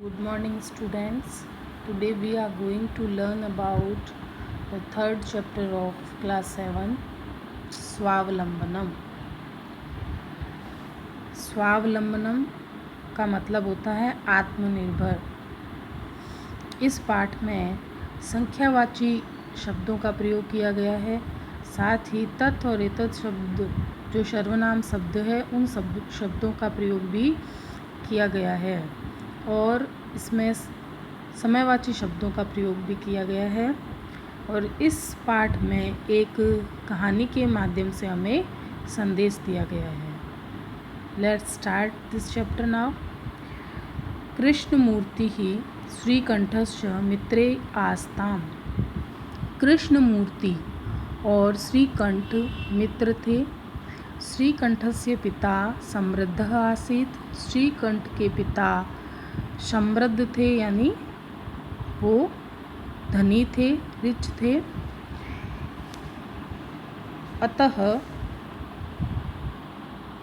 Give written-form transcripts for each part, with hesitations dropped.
Good morning, students. Today we are going to learn about the third chapter of class 7, स्वावलंबनम। स्वावलंबनम का मतलब होता है आत्मनिर्भर। इस पाठ में संख्यावाची शब्दों का प्रयोग किया गया है। साथ ही तत् और एतत् शब्द जो सर्वनाम शब्द है उन शब्दों का प्रयोग भी किया गया है और इसमें समयवाची शब्दों का प्रयोग भी किया गया है। और इस पाठ में एक कहानी के माध्यम से हमें संदेश दिया गया है। Let's start this chapter now. Krishnamurthy ही श्रीकंठस्य मित्रे आस्ताम। कृष्णमूर्ति और श्रीकंठ मित्र थे। श्रीकंठस्य पिता समृद्धः आसीत्। श्रीकंठ के पिता समृद्ध थे, यानी वो धनी थे, रिच थे। अतः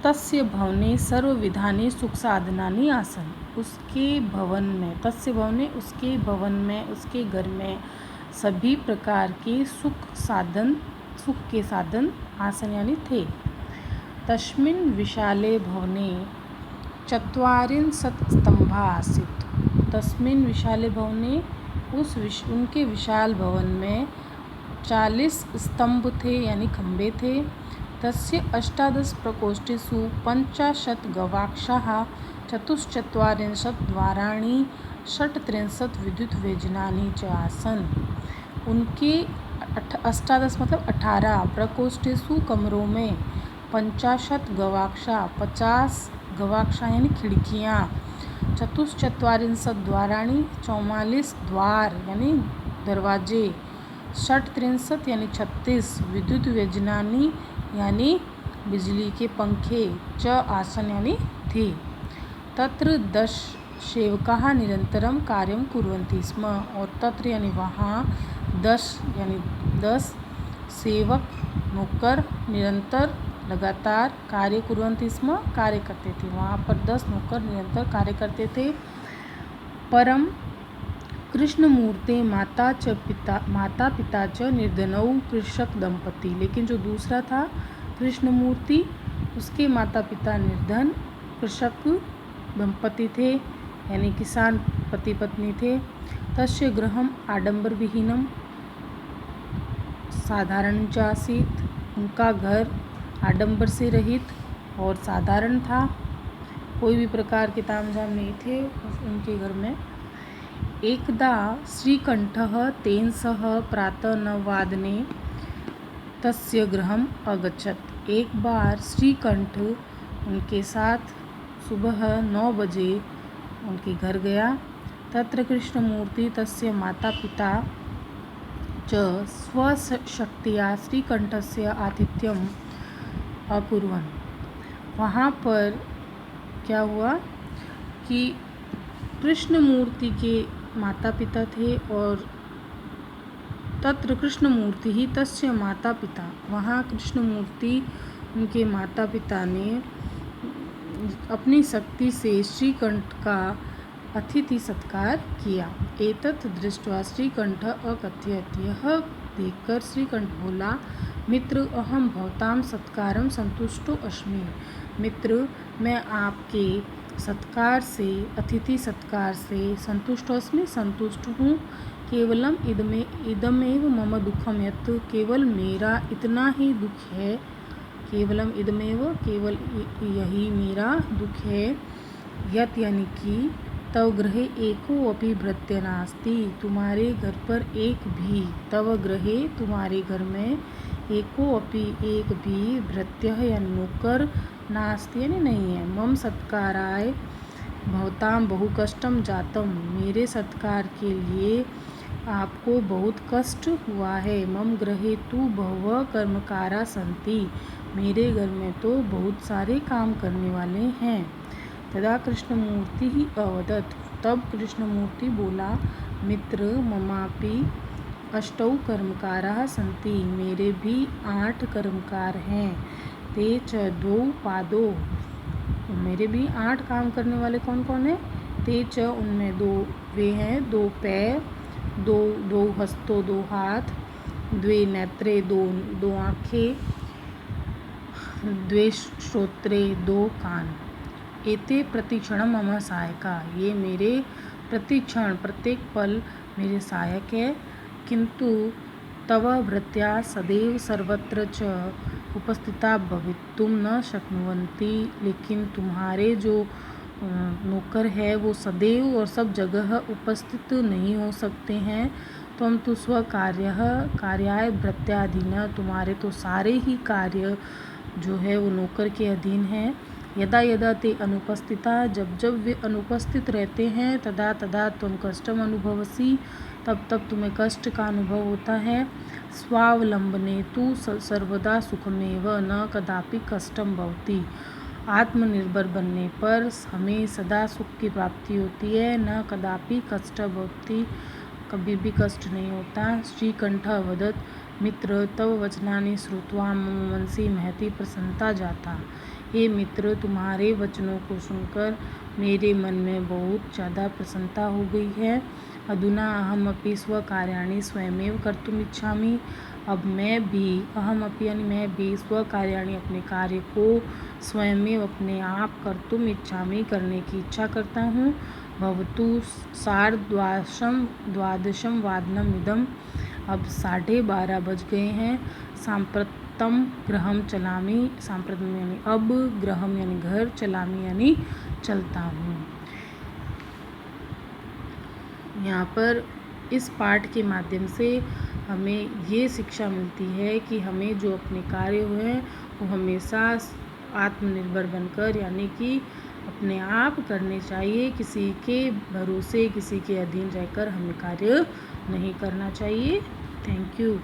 तस्य भवने सर्वविधानि सुख साधनानि आसन्। उसके भवन में, तस्य भवने उसके भवन में, उसके घर में सभी प्रकार के सुख के साधन आसन यानी थे। तस्मिन् विशाले भवने चत्वारिंशत् स्तंभा आसीत्। तस्मिन् विशाले भवने उनके विशाल भवन में 40 स्तंभ थे यानी खंबे थे। तस्य 18 प्रकोष्ठेषु 50 गवाक्षाः, 44 द्वाराणि, 38 विद्युत व्यजनानि च आसन्। उनके 18 मतलब 18 प्रकोष्ठेषु कमरों में 50 गवाक्षा, 50 गवाक्षा यानी खिड़कियाँ, 44 द्वाराणी 44 द्वार यानी दरवाजे, 38 यानी 36 विद्युत व्यजनानी यानी बिजली के पंखे, च आसन यानी थे। तत्र 10 सेवकाः निरंतरम कार्यं कुर्वन्ति स्म। और तत्र यानी वहाँ 10 यानी 10 सेवक नौकर निरंतर लगातार कार्य कुर्वन्ति स्म कार्य करते थे। वहाँ पर 10 नौकर निरंतर कार्य करते थे। परम कृष्णमूर्ते माता पिता च निर्धनौ कृषक दंपति। लेकिन जो दूसरा था कृष्णमूर्ति, उसके माता पिता निर्धन कृषक दंपति थे, यानी किसान पति पत्नी थे। तस्य गृहम आडंबर विहीनम साधारण च आसीत्। उनका घर आडंबर से रहित और साधारण था, कोई भी प्रकार के तामझाम नहीं थे उनके घर में। एकदा श्रीकंठः तेन सह प्रातः 9 वादने तस्य गृहम् अगच्छत्। एक बार श्रीकंठ उनके साथ सुबह 9 बजे उनके घर गया। तत्र कृष्णमूर्ति तस्य माता पिता च स्वशक्तिया श्रीकंठस्य आतिथ्यम् अकुर्वन्। वहाँ पर क्या हुआ कि कृष्णमूर्ति के माता पिता थे और तत्र कृष्णमूर्ति ही तस्य माता पिता, वहाँ कृष्णमूर्ति उनके माता पिता ने अपनी शक्ति से श्रीकंठ का अतिथि सत्कार किया। एतत् दृष्ट्वा श्रीकंठ अकथयत्। यह देखकर श्रीकंठ बोला, मित्र अहम भवतां सत्कारं संतुष्टो अस्मि। मित्र, मैं आपके सत्कार से, अतिथि सत्कार से संतुष्ट हूँ। केवलम इदमेव मम दुखम यत्। केवल मेरा इतना ही दुख है। केवलम इदमेव, केवल यही मेरा दुख है। यत् यानी कि तव गृहे एको अपि भृत्य नास्ति। तुम्हारे घर पर एक भी, तव गृहे तुम्हारे घर में एको अपि एक भी भृत्य या नौकर नास्ति यानी नहीं है। मम सत्काराय भवतां बहु कष्टम जातम। मेरे सत्कार के लिए आपको बहुत कष्ट हुआ है। मम गृहे तु बहवः कर्मकारा सन्ति। मेरे घर में तो बहुत सारे काम करने वाले हैं। तदा कृष्णमूर्ति ही अवदत्। तब कृष्णमूर्ति बोला, मित्र ममापि 8 कर्मकाराः सन्ति। मेरे भी 8 कर्मकार हैं। ते च 2 पादौ। मेरे भी 8 काम करने वाले कौन कौन है? ते च, उनमें दो वे हैं, दो पैर, दो हस्तों, दो हाथ, द्वे नेत्रे, दो आँखें, द्वे श्रोत्रे, दो कान। एते प्रतिक्षणम मम सहायका, ये मेरे प्रतिक्षण प्रत्येक पल मेरे सहायक है। किंतु तव भृत्या सदैव सर्वत्र च उपस्थिता भवितुम न शक्नुवन्ति, लेकिन तुम्हारे जो नौकर है वो सदैव और सब जगह उपस्थित नहीं हो सकते हैं। तुम तो स्व कार्याय भृत्याधीन, तुम्हारे तो सारे ही कार्य जो है वो नौकर के अधीन है। यदा यदा ते अनुपस्थिता, जब जब वे अनुपस्थित रहते हैं, तदा तदा तुम कष्टम अनुभवसी, तब तब तुम्हें कष्ट का अनुभव होता है। स्वावलंबने तु सर्वदा सुखमेव न कदापि कष्टम भवति, आत्मनिर्भर बनने पर हमें सदा सुख की प्राप्ति होती है, न कदापि कष्ट भवति, कभी भी कष्ट नहीं होता। श्रीकंठ वदत, मित्र तव वचनानि श्रुत्वा मम मनसि महती प्रसन्नता जाता। हे मित्र, तुम्हारे वचनों को सुनकर मेरे मन में बहुत ज़्यादा प्रसन्नता हो गई है। अधुना अहमपि स्वकार्याणि स्वयमेव कर्तुम इच्छामि, अब मैं भी स्वकार्याणि अपने कार्य को स्वयमेव अपने आप कर्तुम इच्छामि करने की इच्छा करता हूँ। भवतु सार्धद्वादशं वादनम इदम, अब 12:30 बज गए हैं। सांप्रतम गृहम चलामी, सांप्रतम यानी अब, गृहम यानी घर, चलामी यानी चलता हूँ। यहाँ पर इस पाठ के माध्यम से हमें ये शिक्षा मिलती है कि हमें जो अपने कार्य हैं वो हमेशा आत्मनिर्भर बनकर, यानी कि अपने आप करने चाहिए। किसी के भरोसे, किसी के अधीन रहकर हमें कार्य नहीं करना चाहिए। Thank you.